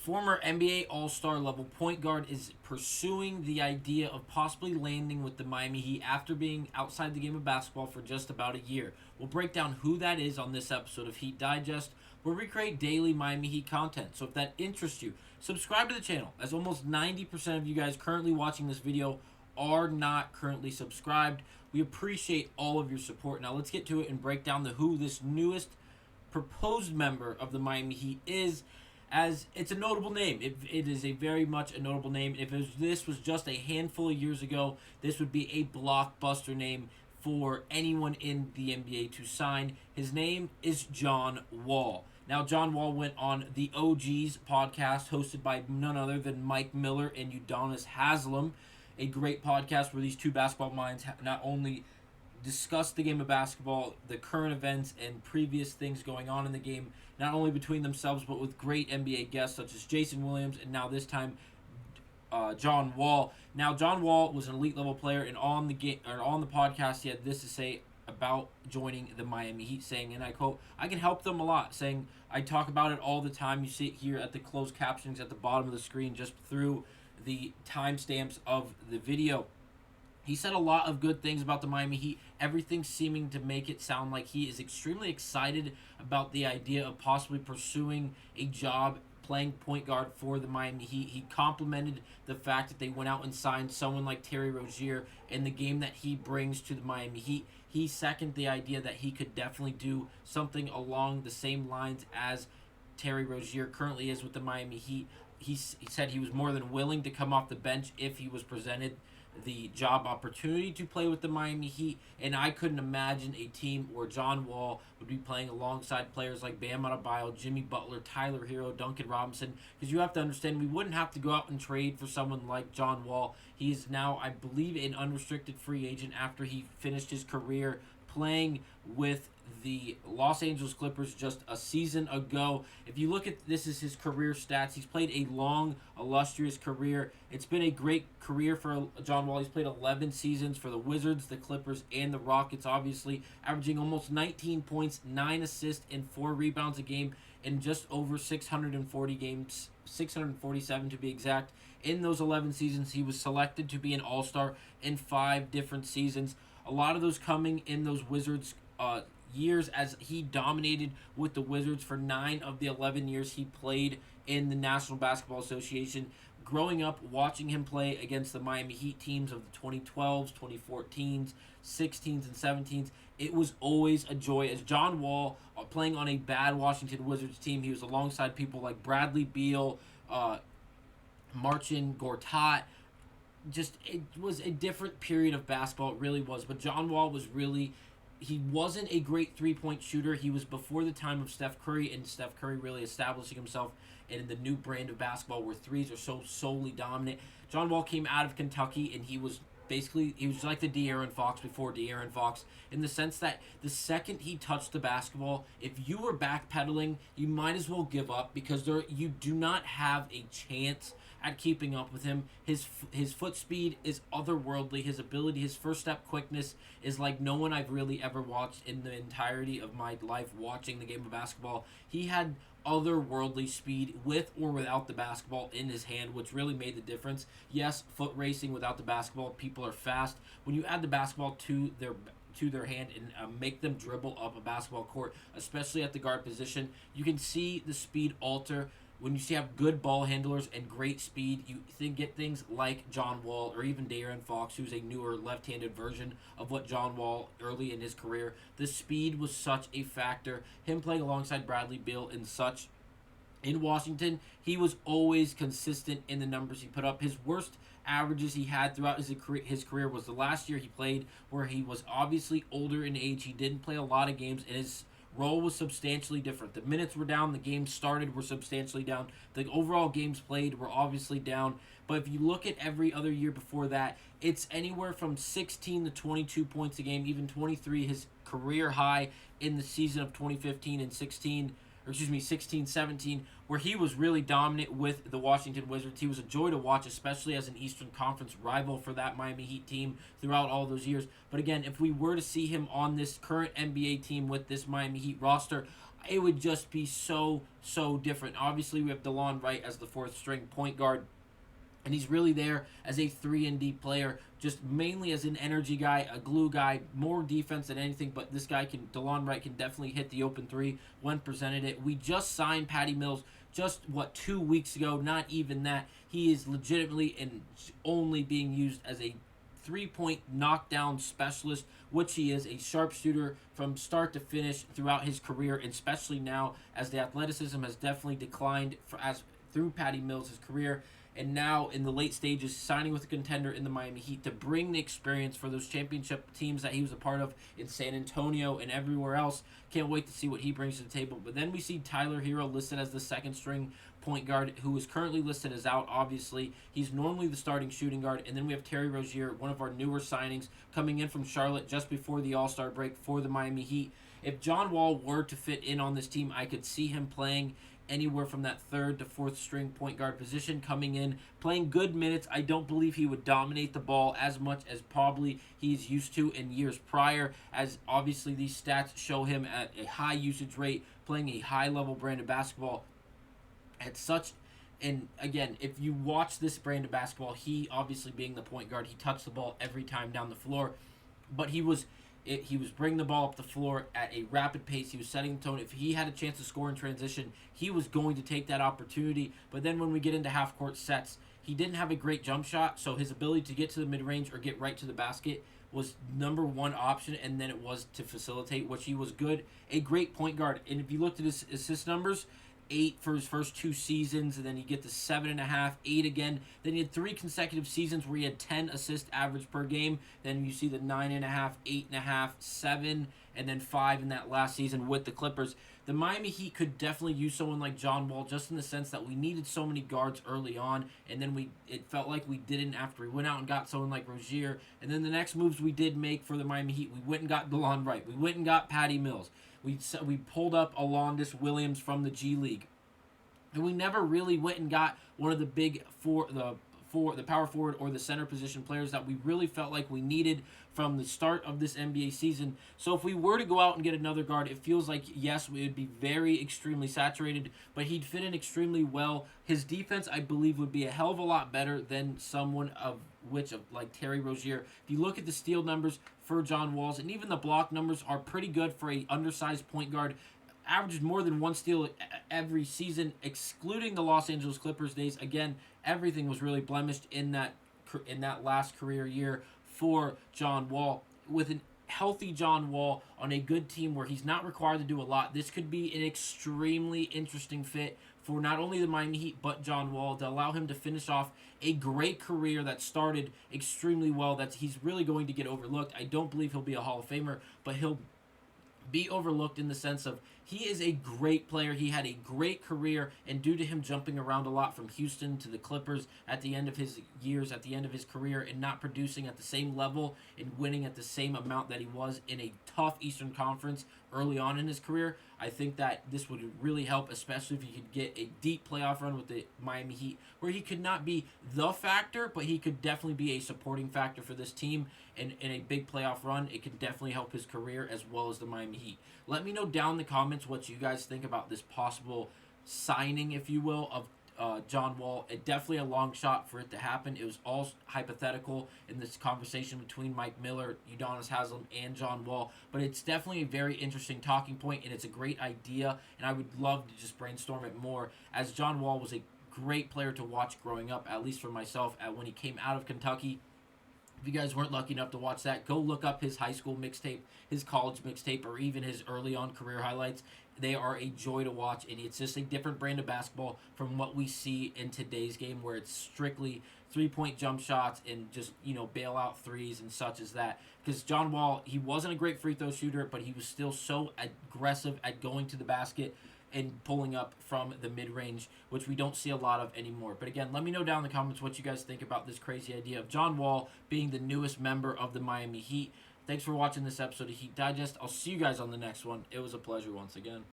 former NBA All-Star level point guard is pursuing the idea of possibly landing with the Miami Heat after being outside the game of basketball for just about a year. We'll break down who that is on this episode of Heat Digest, where we create daily Miami Heat content. So if that interests you, subscribe to the channel, as almost 90% of you guys currently watching this video are not currently subscribed. We appreciate all of your support. Now let's get to it and break down who this newest proposed member of the Miami Heat is, as it's a notable name. It is a very much a notable name. If this was just a handful of years ago, this would be a blockbuster name for anyone in the NBA to sign. His name is John Wall. Now, John Wall went on the OGs podcast, hosted by none other than Mike Miller and Udonis Haslem, a great podcast where these two basketball minds not only discuss the game of basketball, the current events, and previous things going on in the game, not only between themselves, but with great NBA guests such as Jason Williams and now this time John Wall. Now, John Wall was an elite level player, and on the podcast, he had this to say about joining the Miami Heat, saying, and I quote, "I can help them a lot," saying, "I talk about it all the time. You see it here at the closed captions at the bottom of the screen, just through the timestamps of the video." He said a lot of good things about the Miami Heat, everything seeming to make it sound like he is extremely excited about the idea of possibly pursuing a job playing point guard for the Miami Heat. He complimented the fact that they went out and signed someone like Terry Rozier and the game that he brings to the Miami Heat. He seconded the idea that he could definitely do something along the same lines as Terry Rozier currently is with the Miami Heat. He said he was more than willing to come off the bench if he was presented the job opportunity to play with the Miami Heat, and I couldn't imagine a team where John Wall would be playing alongside players like Bam Adebayo, Jimmy Butler, Tyler Hero, Duncan Robinson, because you have to understand we wouldn't have to go out and trade for someone like John Wall. He is now, I believe, an unrestricted free agent after he finished his career playing with the Los Angeles Clippers just a season ago. If you look at this is his career stats, he's played a long, illustrious career. It's been a great career for John Wall. He's played 11 seasons for the Wizards, the Clippers, and the Rockets, obviously, averaging almost 19 points, 9 assists, and 4 rebounds a game in just over 640 games, 647 to be exact. In those 11 seasons, he was selected to be an All-Star in 5 different seasons. A lot of those coming in those Wizards years, as he dominated with the Wizards for 9 of the 11 years he played in the National Basketball Association. Growing up, watching him play against the Miami Heat teams of the 2012s, 2014s, 16s, and 17s, it was always a joy. As John Wall, playing on a bad Washington Wizards team, he was alongside people like Bradley Beal, Marcin Gortat. Just, it was a different period of basketball, it really was. But John Wall was really, he wasn't a great three-point shooter. He was before the time of Steph Curry, and Steph Curry really establishing himself in the new brand of basketball where threes are so solely dominant. John Wall came out of Kentucky, and he was like the De'Aaron Fox before De'Aaron Fox, in the sense that the second he touched the basketball, if you were backpedaling, you might as well give up, because you do not have a chance at keeping up with him. His foot speed is otherworldly. His ability, his first step quickness is like no one I've really ever watched in the entirety of my life watching the game of basketball. He had otherworldly speed with or without the basketball in his hand, which really made the difference. Yes, foot racing without the basketball, people are fast. When you add the basketball to their hand and make them dribble up a basketball court, especially at the guard position, you can see the speed alter. When you have good ball handlers and great speed, you get things like John Wall or even De'Aaron Fox, who's a newer left-handed version of what John Wall early in his career. The speed was such a factor. Him playing alongside Bradley Beal and such in Washington, he was always consistent in the numbers he put up. His worst averages he had throughout his career was the last year he played, where he was obviously older in age. He didn't play a lot of games, and his role was substantially different. The minutes were down, the games started were substantially down, the overall games played were obviously down. But if you look at every other year before that, it's anywhere from 16 to 22 points a game, even 23, his career high in the season of 2015 and 16-17, where he was really dominant with the Washington Wizards. He was a joy to watch, especially as an Eastern Conference rival for that Miami Heat team throughout all those years. But again, if we were to see him on this current NBA team with this Miami Heat roster, it would just be so, so different. Obviously, we have DeLon Wright as the fourth string point guard, and he's really there as a 3-and-D player, just mainly as an energy guy, a glue guy, more defense than anything. But this guy DeLon Wright can definitely hit the open three when presented it. We just signed Patty Mills just 2 weeks ago. Not even that. He is legitimately and only being used as a 3-point knockdown specialist, which he is, a sharpshooter from start to finish throughout his career, and especially now as the athleticism has definitely declined through Patty Mills' career. And now in the late stages, signing with a contender in the Miami Heat to bring the experience for those championship teams that he was a part of in San Antonio and everywhere else. Can't wait to see what he brings to the table. But then we see Tyler Hero listed as the second string point guard, who is currently listed as out, obviously. He's normally the starting shooting guard. And then we have Terry Rozier, one of our newer signings, coming in from Charlotte just before the All-Star break for the Miami Heat. If John Wall were to fit in on this team, I could see him playing anywhere from that third to fourth string point guard position, coming in, playing good minutes. I don't believe he would dominate the ball as much as probably he's used to in years prior, as obviously these stats show him at a high usage rate, playing a high level brand of basketball at such. And again, if you watch this brand of basketball, he obviously being the point guard, he touched the ball every time down the floor, but he was bringing the ball up the floor at a rapid pace. He was setting the tone. If he had a chance to score in transition, he was going to take that opportunity. But then when we get into half-court sets, he didn't have a great jump shot, so his ability to get to the mid-range or get right to the basket was number one option, and then it was to facilitate, which he was good. A great point guard. And if you looked at his assist numbers, 8 for his first 2 seasons, and then you get to 7.5, 8 again. Then he had 3 consecutive seasons where he had 10 assist average per game. Then you see the 9.5, 8.5, 7, and then 5 in that last season with the Clippers. The Miami Heat could definitely use someone like John Wall, just in the sense that we needed so many guards early on, and then it felt like we didn't after we went out and got someone like Rozier. And then the next moves we did make for the Miami Heat, we went and got DeLon Wright. We went and got Patty Mills. We pulled up Alondis Williams from the G League, and we never really went and got one of the big the power forward or the center position players that we really felt like we needed from the start of this NBA season. So if we were to go out and get another guard, it feels like, yes, we would be very extremely saturated, but he'd fit in extremely well. His defense, I believe, would be a hell of a lot better than someone like Terry Rozier. If you look at the steal numbers for John Walls, and even the block numbers are pretty good for a undersized point guard. Averages more than 1 steal every season, excluding the Los Angeles Clippers days. Again, everything was really blemished in that last career year for John Wall. With a healthy John Wall on a good team where he's not required to do a lot, this could be an extremely interesting fit for not only the Miami Heat but John Wall, to allow him to finish off a great career that started extremely well. He's really going to get overlooked. I don't believe he'll be a Hall of Famer, but he'll be overlooked in the sense of he is a great player. He had a great career, and due to him jumping around a lot from Houston to the Clippers at the end of his years, at the end of his career, and not producing at the same level and winning at the same amount that he was in a tough Eastern Conference early on in his career, I think that this would really help, especially if he could get a deep playoff run with the Miami Heat, where he could not be the factor, but he could definitely be a supporting factor for this team. And in a big playoff run, it could definitely help his career as well as the Miami Heat. Let me know down in the comments what you guys think about this possible signing, if you will, of John Wall. It definitely a long shot for it to happen. It was all hypothetical in this conversation between Mike Miller, Udonis Haslem, and John Wall. But it's definitely a very interesting talking point, and it's a great idea. And I would love to just brainstorm it more, as John Wall was a great player to watch growing up, at least for myself, when he came out of Kentucky. If you guys weren't lucky enough to watch that, go look up his high school mixtape, his college mixtape, or even his early on career highlights. They are a joy to watch, and it's just a different brand of basketball from what we see in today's game, where it's strictly three-point jump shots and just, bailout threes and such as that. Because John Wall, he wasn't a great free throw shooter, but he was still so aggressive at going to the basket and pulling up from the mid-range, which we don't see a lot of anymore. But again, let me know down in the comments what you guys think about this crazy idea of John Wall being the newest member of the Miami Heat. Thanks for watching this episode of Heat Digest. I'll see you guys on the next one. It was a pleasure once again.